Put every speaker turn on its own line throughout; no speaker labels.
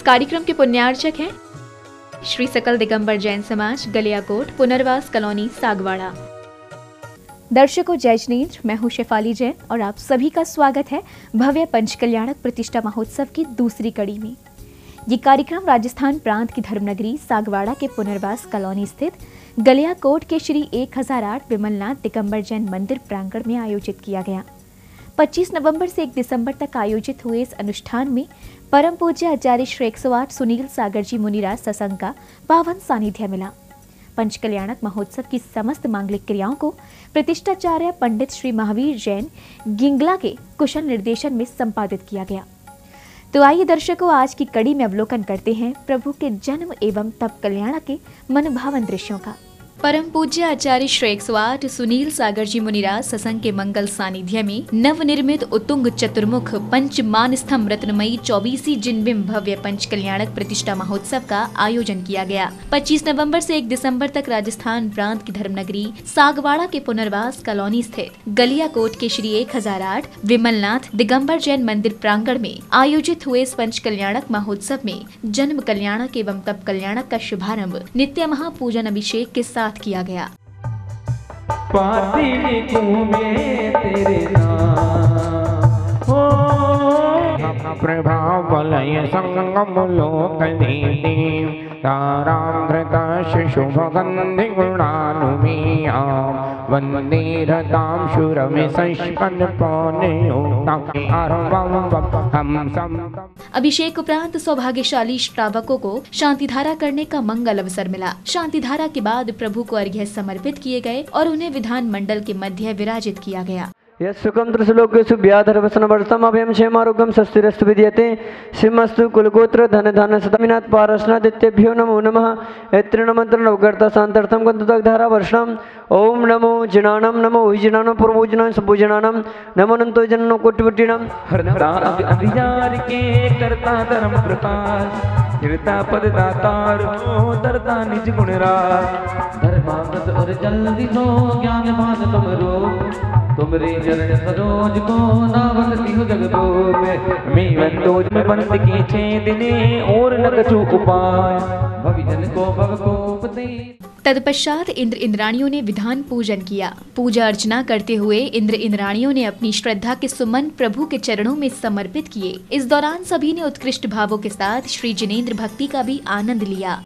कार्यक्रम के पुण्यार्चक हैं श्री सकल दिगंबर जैन समाज, गलियाकोट, पुनर्वास कॉलोनी, सागवाड़ा। दर्शकों, जय जिनेंद्र, मैं हूं शेफाली जैन और आप सभी का स्वागत है भव्य पंचकल्याणक प्रतिष्ठा महोत्सव की दूसरी कड़ी में। ये कार्यक्रम राजस्थान प्रांत की धर्मनगरी सागवाड़ा के पुनर्वास कॉलोनी स्थित गलियाकोट के श्री 1008 विमलनाथ दिगंबर जैन मंदिर प्रांगण में आयोजित किया गया। 25 नवंबर से 1 दिसंबर तक आयोजित हुए इस अनुष्ठान में परम पूज्य आचार्य श्री 108 सुनील सागर जी मुनिराज सत्संग का पावन सानिध्य मिला। पंचकल्याणक महोत्सव की समस्त मांगलिक क्रियाओं को प्रतिष्ठाचार्य पंडित श्री महावीर जैन गिंगला के कुशल निर्देशन में संपादित किया गया। तो आइए दर्शकों, आज की कड़ी में अवलोकन करते हैं प्रभु के जन्म एवं तप कल्याण के मनभावन दृश्यों का। परम पूज्य आचार्य श्री 108 सुनील सागर जी मुनिराज सत्संग के मंगल सानिध्य में नवनिर्मित उत्तुंग चतुर्मुख पंचमान स्तंभ रत्नमयी 24 जिनबिंब भव्य पंचकल्याणक प्रतिष्ठा महोत्सव का आयोजन किया गया। 25 नवंबर से 1 दिसंबर तक राजस्थान प्रांत की धर्मनगरी सागवाड़ा के पुनर्वास कॉलोनी स्थित गलियाकोट के श्री 1008 विमलनाथ दिगंबर जैन मंदिर प्रांगण में आयोजित हुए इस पंचकल्याणक महोत्सव में जन्म कल्याणक एवं तप कल्याणक का शुभारंभ नित्य महापूजन अभिषेक के साथ किया गया।
तेरे प्रभाव वलय संगम लोकनीति तारामृत शुभगंधि गुणानुमीया वंदे रताम शूरमे संस्पन्न
अभिषेक उपरांत सौभाग्यशाली श्रावकों को शांतिधारा करने का मंगल अवसर मिला। शांतिधारा के बाद प्रभु को अर्घ्य समर्पित किए गए और उन्हें विधान मंडल के मध्य विराजित किया गया।
यस्सुकं त्रिश्लोकेषु व्याधर्वसनवर्षम् अभयं क्षेमारोग्यं स्वस्तिरस्तु विद्यते सिंहस्तु कुलगोत्र धन धान सतमिनाथ पारसनादित्यभ्यो नमो नमः। ऐत्रेण मंत्र नवकर्ता शांतार्थं गन्धुदग्धारा वर्षणम् ओम नमो जिनानं नमो जिनानं पूर्वोजनां सबोजनानं नमो अनंतो जननो कोटिपुटिनं
हरता अभिजार के करता धर्म प्रकाश निरता पद दातार दरता निज गुण राज धर्मागत और जल्दी दो ज्ञानवान तुमरे चरण सरोज को नावती हो जगतो में वंदोज में बंद की छेदने और न कछु उपाय भविजन को भव को उपदेश।
तत्पश्चात इंद्र इंद्राणियों ने विधान पूजन किया। पूजा अर्चना करते हुए इंद्र इंद्राणियों ने अपनी श्रद्धा के सुमन प्रभु के चरणों में समर्पित किए। इस दौरान सभी ने उत्कृष्ट भावों के साथ श्री जिनेंद्र भक्ति का भी आनंद लिया।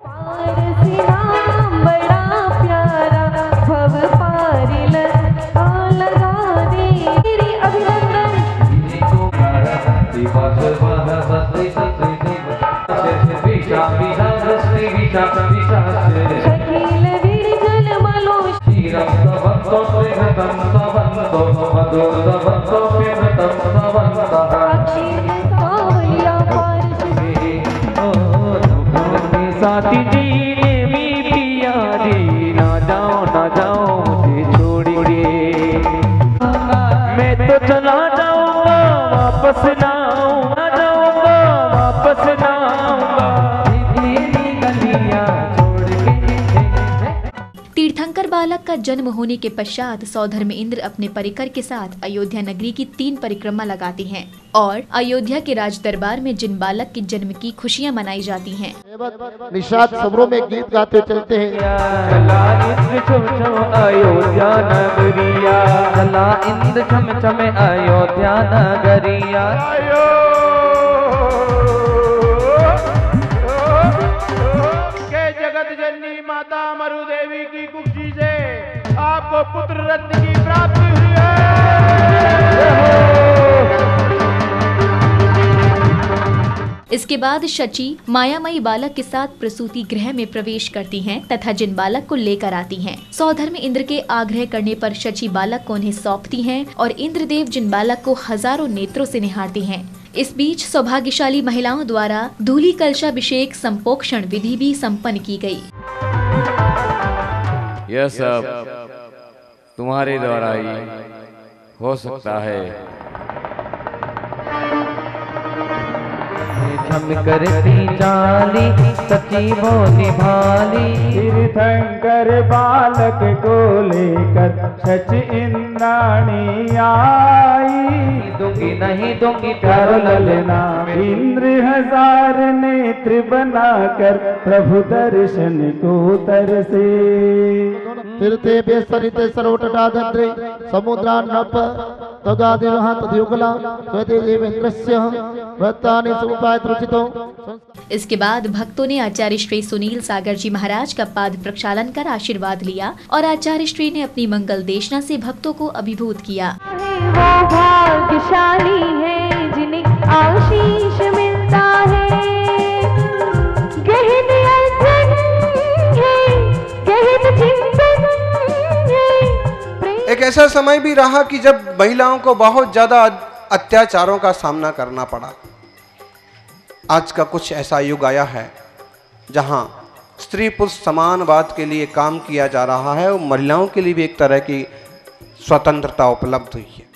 साथी जी ने भी पिया जी ना जाओ मुझे छोड़िए मैं तो चला जाऊंगा वापस ना जाऊंगा वापस ना
तीर्थंकर बालक का जन्म होने के पश्चात सौधर्म इंद्र अपने परिकर के साथ अयोध्या नगरी की 3 परिक्रमा लगाते हैं और अयोध्या के राज दरबार में जिन बालक के जन्म की खुशियां मनाई जाती हैं।
निषाद सबरों में गीत गाते चलते हैं।
अयोध्या नगरिया चला इंद्र छम छम अयोध्या नगरिया
जगत जननी माता मरु देवी की कुक्षी से आपको पुत्र रत्न की प्राप्ति हुई है।
इसके बाद शची मायामयी बालक के साथ प्रसूति गृह में प्रवेश करती हैं तथा जिन बालक को लेकर आती हैं। सौधर्म इंद्र के आग्रह करने पर शची बालक को उन्हें सौंपती हैं और इंद्रदेव जिन बालक को हजारों नेत्रों से निहारते हैं। इस बीच सौभाग्यशाली महिलाओं द्वारा धूली कलशाभिषेक संपोक्षण विधि भी संपन्न की गई।
यह सब तुम्हारे द्वारा ही हो सकता है।
हम करती चाली सची बोली भाली
तीर्थंकर बालक को लेकर सच इंद्राणी आई।
नहीं दूंगी प्यारो ललना।
इंद्र हजार नेत्र बनाकर प्रभु दर्शन को तरसे।
तीर्थे बेसरिते सर्वतटाधद्रे समुद्रा नप तदादिवः तदयुगला स्वते देवेन्द्रस्य व्रतानि समुपायत रुचितो।
इसके बाद भक्तों ने आचार्य श्री सुनील सागर जी महाराज का पाद प्रक्षालन कर आशीर्वाद लिया और आचार्य श्री ने अपनी मंगल देशना से भक्तों को अभिभूत किया।
वो भाग्यशाली है जिन्हें आशीष मिलता है, गहन अध्ययन है, गहन चिंतन है।
एक ऐसा समय भी रहा कि जब महिलाओं को बहुत ज्यादा अत्याचारों का सामना करना पड़ा। आज का कुछ ऐसा युग आया है जहां स्त्री पुरुष समानवाद के लिए काम किया जा रहा है और महिलाओं के लिए भी एक तरह की स्वतंत्रता उपलब्ध हुई है।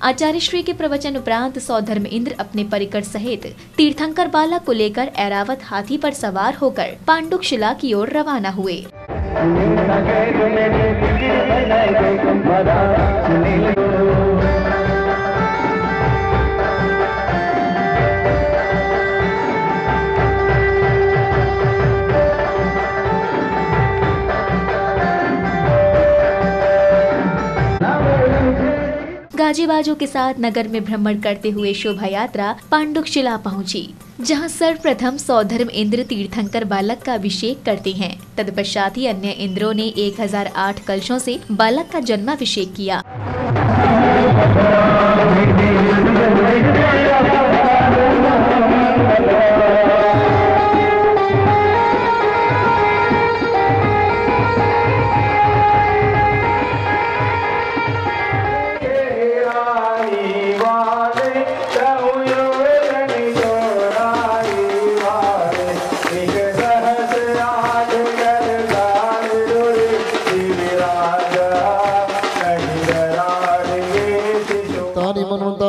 आचार्य श्री के प्रवचन उपरांत सौधर्म इंद्र अपने परिकर सहित तीर्थंकर बालक को लेकर ऐरावत हाथी पर सवार होकर पांडुक शिला की ओर रवाना हुए। गाजे बाजों के साथ नगर में भ्रमण करते हुए शोभा यात्रा पांडुक शिला पहुंची, जहां सर्वप्रथम सौधर्म इंद्र तीर्थंकर बालक का अभिषेक करते हैं। तत्पश्चात ही अन्य इंद्रों ने 1008 कलशों से बालक का जन्माभिषेक किया।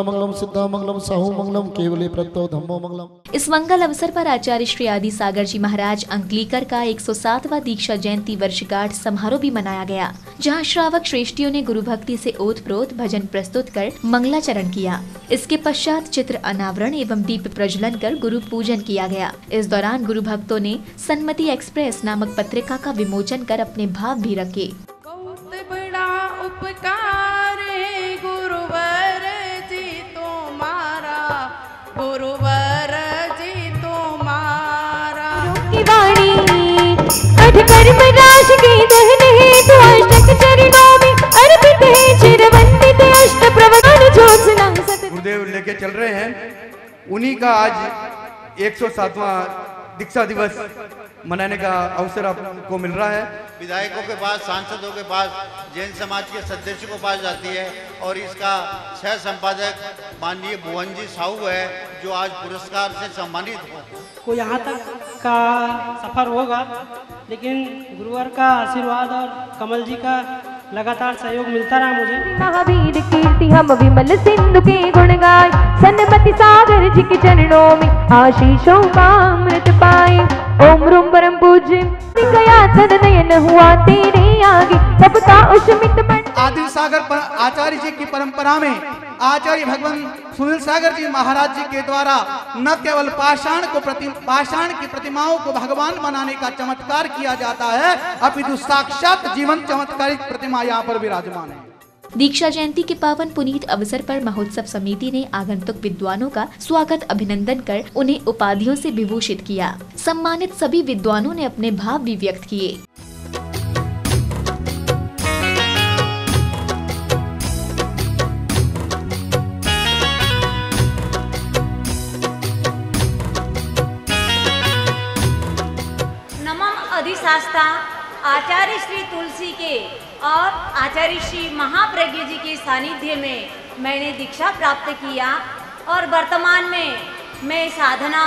मंगलम सिद्धा मंगलम साहू मंगलम केवले प्रत्यो धम्मो मंगलम।
इस मंगल अवसर पर आचार्य श्री आदि सागर जी महाराज अंकलीकर का 107वां दीक्षा जयंती वर्षगांठ समारोह भी मनाया गया, जहां श्रावक श्रेष्ठियों ने गुरु भक्ति से ओतप्रोत भजन प्रस्तुत कर मंगलाचरण किया। इसके पश्चात चित्र अनावरण एवं दीप प्रज्वलन कर गुरु पूजन किया गया। इस दौरान गुरु भक्तों ने सन्मति एक्सप्रेस नामक पत्रिका का विमोचन कर अपने भाव भी रखे।
बहुत बड़ा उपकार है गुरुवर जी तुम्हारा, गुरुवर जी तुम्हारा।
की वाणी अठ कर्म राश के दहन हेतु अष्टक चरणों में अर्पित है चिरवंदित अष्ट प्रवचन ज्योत्सना।
गुरुदेव लेके चल रहे हैं, उन्हीं का आज 107वां दीक्षा दिवस मनाने का अवसर आपको मिल रहा है।
विधायकों के पास, सांसदों के पास, जैन समाज के सदस्यों के पास जाती है और इसका सह संपादक माननीय भुवन जी साहू है, जो आज पुरस्कार से सम्मानित हो।
को यहाँ तक का सफर होगा, लेकिन गुरुवर का आशीर्वाद और कमल जी का लगातार सहयोग मिलता रहा मुझे।
महावीर कीर्ति हम विमल सिंधु के गुण गाय, सन्मति सागर जी के चरणों में आशीषों का अमृत पाए। ओम रूम परम पूज्य गया तद नयन हुआ तेरे आगे, तपता उष्मित मन।
आदि सागर पर आचार्य जी की परंपरा में आचार्य भगवान सुनील सागर जी महाराज जी के द्वारा न केवल पाषाण की प्रतिमाओं को भगवान बनाने का चमत्कार किया जाता है, अपितु साक्षात जीवन चमत्कारिक प्रतिमा यहाँ पर विराजमान है।
दीक्षा जयंती के पावन पुनीत अवसर पर महोत्सव समिति ने आगंतुक विद्वानों का स्वागत अभिनंदन कर उन्हें उपाधियों से विभूषित किया। सम्मानित सभी विद्वानों ने अपने भाव भी व्यक्त किए।
नमः अधिशास्ता आचार्य श्री तुलसी के और आचार्य श्री महाप्रज्ञ जी के सानिध्य में मैंने दीक्षा प्राप्त किया और वर्तमान में मैं साधना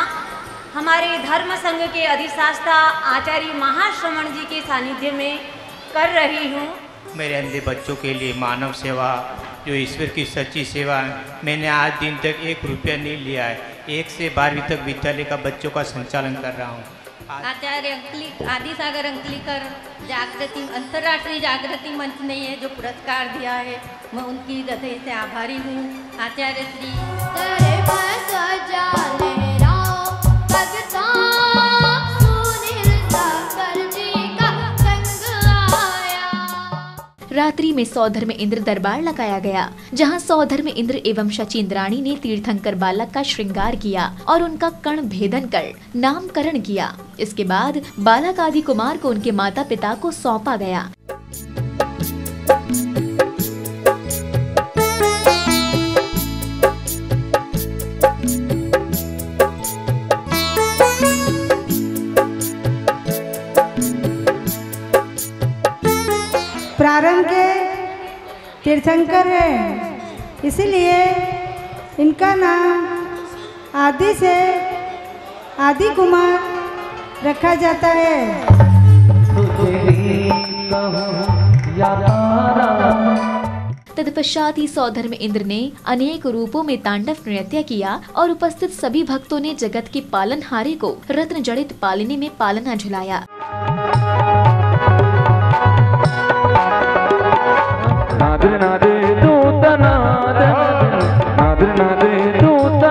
हमारे धर्म संघ के अधिशास्ता आचार्य महाश्रवण जी के सानिध्य में कर रही हूँ।
मेरे अंधे बच्चों के लिए मानव सेवा, जो ईश्वर की सच्ची सेवा है, मैंने आज दिन तक 1 रुपया नहीं लिया है। 1 से 12वीं तक विद्यालय का बच्चों का संचालन कर रहा हूँ।
आचार्य आदि सागर अंकलीकर जागृति अंतर्राष्ट्रीय जागृति मंच ने ये जो पुरस्कार दिया है, मैं उनकी हृदय से आभारी हूँ। आचार्य श्री
रात्रि में सौधर्म इंद्र दरबार लगाया गया, जहां सौधर्म इंद्र एवं शचींद्राणी ने तीर्थंकर बालक का श्रृंगार किया और उनका कर्ण भेदन कर नामकरण किया। इसके बाद बालक आदि कुमार को उनके माता पिता को सौंपा गया।
प्रारंभ के तीर्थंकर है, इसीलिए इनका नाम आदि से आदि कुमार रखा जाता है।
तत्पश्चात ही सौधर्म इंद्र ने अनेक रूपों में तांडव नृत्य किया और उपस्थित सभी भक्तों ने जगत के पालनहारे को रत्न जड़ित पालिनी में पालना झुलाया।
नादर नादे दूत नादर नादे दूत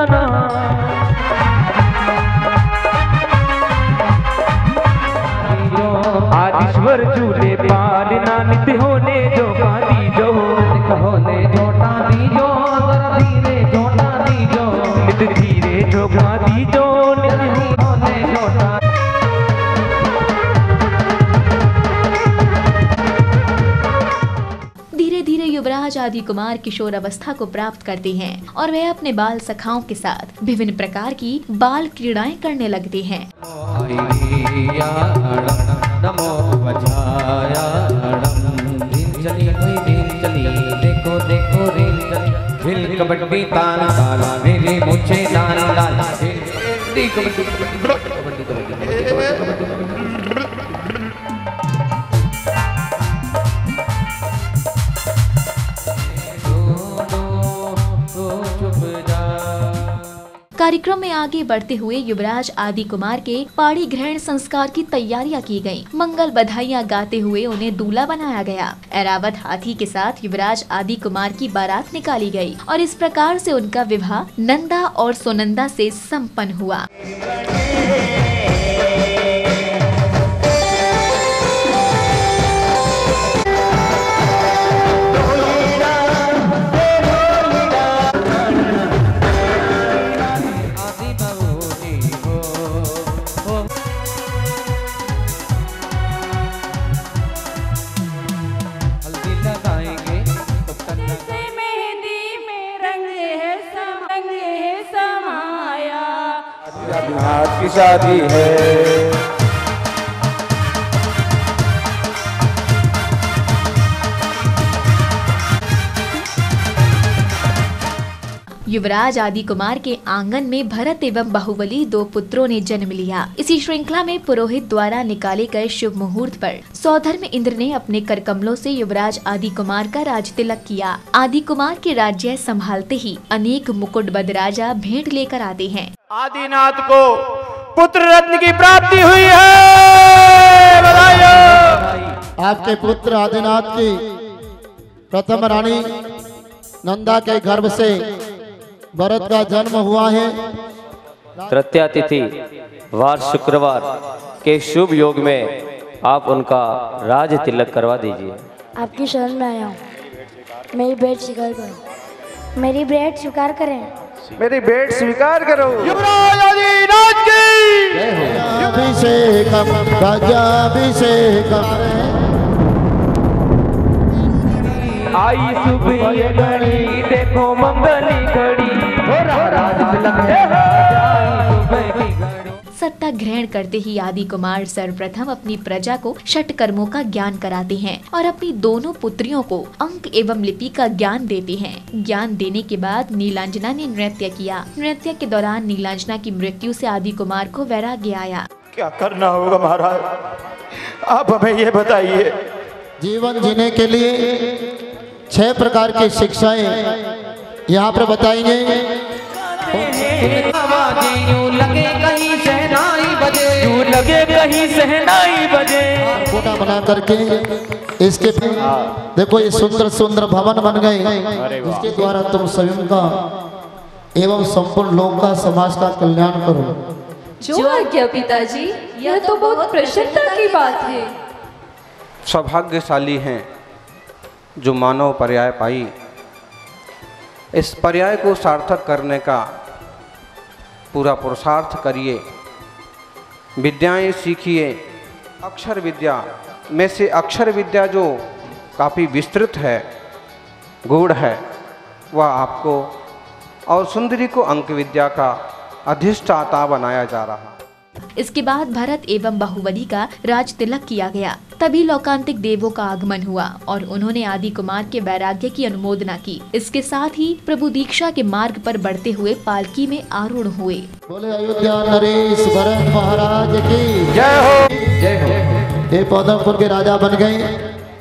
आदिश्वर झूले पालना नित्य होने जो गादी जो होने जोटा दी जो धीरे जोटा दी जो नित्य धीरे जो गादी जो नित्य होने जोटा।
धीरे धीरे युवराज आदि कुमार किशोर अवस्था को प्राप्त करते हैं और वे अपने बाल सखाओं के साथ विभिन्न प्रकार की बाल क्रीड़ाएं करने लगते हैं।
देखो देखो खेल कबड्डी ताला ताला मेरे मुझे लाल लाल कबड्डी कबड्डी कबड्डी कबड्डी।
कार्यक्रम में आगे बढ़ते हुए युवराज आदि कुमार के पाड़ी ग्रहण संस्कार की तैयारियां की गयी। मंगल बधाइयां गाते हुए उन्हें दूल्हा बनाया गया। ऐरावत हाथी के साथ युवराज आदि कुमार की बारात निकाली गई और इस प्रकार से उनका विवाह नंदा और सुनंदा से संपन्न हुआ।
आज की शादी है।
युवराज आदि कुमार के आंगन में भरत एवं बाहुबली दो पुत्रों ने जन्म लिया। इसी श्रृंखला में पुरोहित द्वारा निकाले गए शुभ मुहूर्त पर सौधर्म इंद्र ने अपने करकमलों से युवराज आदि कुमार का राज तिलक किया। आदि कुमार के राज्य संभालते ही अनेक मुकुटबद्ध राजा भेंट लेकर आते हैं।
आदिनाथ को पुत्र रत्न की प्राप्ति हुई है, बधाई।
आपके पुत्र आदिनाथ की प्रथम रानी नंदा के गर्भ से भरत का जन्म हुआ है।
तृतीया तिथि वार शुक्रवार के शुभ योग में आप उनका राज तिलक करवा दीजिए।
आपकी शरण में आया हूँ, मेरी भेंट स्वीकार करो। मेरी भेंट स्वीकार करें।
मेरी भेंट स्वीकार करो। युवराज आदिनाथ की
अभिषेकम राजाभिषेकम।
आई शुभ ये घड़ी देखो मंगली घड़ी हो रहा राज तिलक है।
सत्ता ग्रहण करते ही आदि कुमार सर्वप्रथम अपनी प्रजा को षट कर्मों का ज्ञान कराते हैं और अपनी दोनों पुत्रियों को अंक एवं लिपि का ज्ञान देते हैं। ज्ञान देने के बाद नीलांजना ने नृत्य किया। नृत्य के दौरान नीलांजना की मृत्यु से आदि कुमार को वैराग्य आया।
क्या करना होगा महाराज, आप हमें ये बताइए।
जीवन जीने के लिए 6 प्रकार की शिक्षाएं यहाँ पर बताएंगे।
लगे कहीं शहनाई लगे, यूं लगे कहीं सहनाई बजे।
कोटा बना करके इसके देखो ये सुंदर सुंदर भवन बन गए, इसके द्वारा तुम स्वयं का एवं संपूर्ण लोक का समाज का कल्याण करो।
जो आज्ञा पिताजी, यह तो बहुत प्रसन्नता की बात है।
सौभाग्यशाली हैं जो मानव पर्याय पाई। इस पर्याय को सार्थक करने का पूरा पुरुषार्थ करिए, विद्याएं सीखिए। अक्षर विद्या में से अक्षर विद्या जो काफ़ी विस्तृत है, गूढ़ है, वह आपको और सुंदरी को अंक विद्या का अधिष्ठाता बनाया जा रहा।
इसके बाद भरत एवं बाहुबली का राज तिलक किया गया। तभी लौकांतिक देवों का आगमन हुआ और उन्होंने आदि कुमार के वैराग्य की अनुमोदना की। इसके साथ ही प्रभु दीक्षा के मार्ग पर बढ़ते हुए पालकी में आरूढ़ हुए।
बोले अयोध्या नरेश भरत महाराज की
जय हो, जय हो।
ये पौधमपुर के राजा बन गए।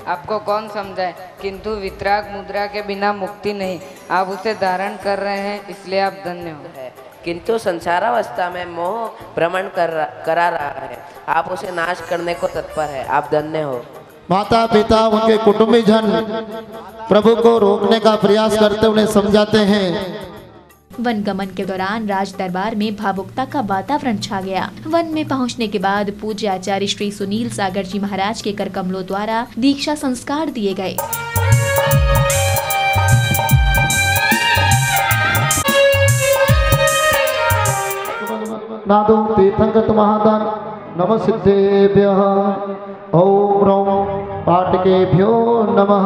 आपको कौन समझाए, किंतु वितराग मुद्रा के बिना मुक्ति नहीं। आप उसे धारण कर रहे हैं, इसलिए आप धन्य हो।
किंतु संसारावस्था में मोह भ्रमण करा रहा है, आप उसे नाश करने को तत्पर है, आप धन्य हो।
माता पिता उनके कुटुंबी जन प्रभु को रोकने का प्रयास करते उन्हें समझाते हैं।
वन गमन के दौरान राज दरबार में भावुकता का वातावरण छा गया। वन में पहुंचने के बाद पूज्य आचार्य श्री सुनील सागर जी महाराज के कर कमलों द्वारा दीक्षा संस्कार दिए गए।
नादो तीर्थंगत महादान नमः सिद्धेभ्यः ओम ह्रौं पाटकेभ्यो नमः।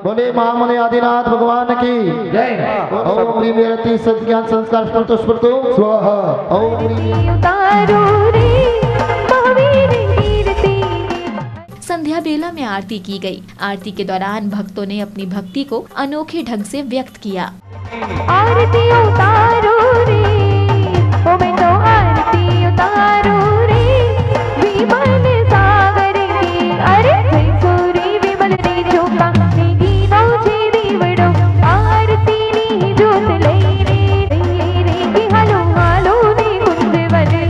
बोले महामुनि आदिनाथ भगवान की जय। ओम ह्रीं रति सज्ञान संस्कार स्मृतो स्मृतो स्वाहा। ओम
संध्या बेला में आरती की गई। आरती के दौरान भक्तों ने अपनी भक्ति को अनोखे ढंग से व्यक्त किया।
आरती उतारो रे, ओ मैं तो आरती उतारो रे, विमल सागर की। अरे सूरी विमल रे झोका मेरी नौचे दीवड़ो, आरती नी जोत ले रे की हालो हालो ने कुंज बने।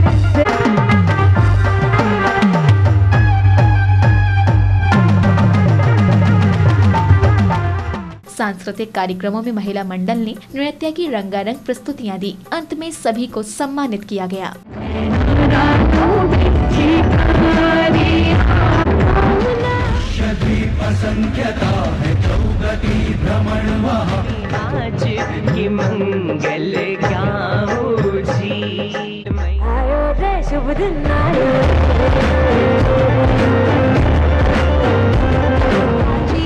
सांस्कृतिक कार्यक्रमों में महिला मंडल ने नृत्य की रंगारंग प्रस्तुतियां दी। अंत में सभी को सम्मानित किया गया।
मंगल गाओ जी,
आयो रे शुभ दिन आयो,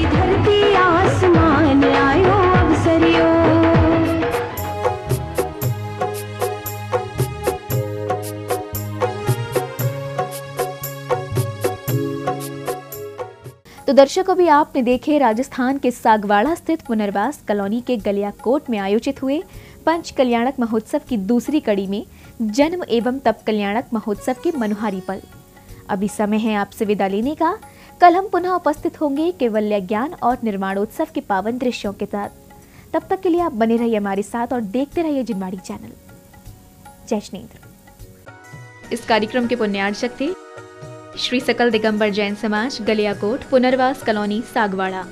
धरती आसमान आयो अवसरियो।
तो दर्शकों, भी आपने देखे राजस्थान के सागवाड़ा स्थित पुनर्वास कॉलोनी के गलियाकोट में आयोजित हुए पंच कल्याणक महोत्सव की दूसरी कड़ी में जन्म एवं तप कल्याणक महोत्सव के मनोहारी पल। अभी समय है आपसे विदा लेने का। कल हम पुनः उपस्थित होंगे कैवल्य ज्ञान और निर्माणोत्सव के पावन दृश्यों के साथ। तब तक के लिए आप बने रहिए हमारे साथ और देखते रहिए जिनवाड़ी चैनल। जय श्रीन्द्र। इस कार्यक्रम के पुण्यार्चक थे श्री सकल दिगंबर जैन समाज, गलियाकोट, पुनर्वास कॉलोनी, सागवाड़ा।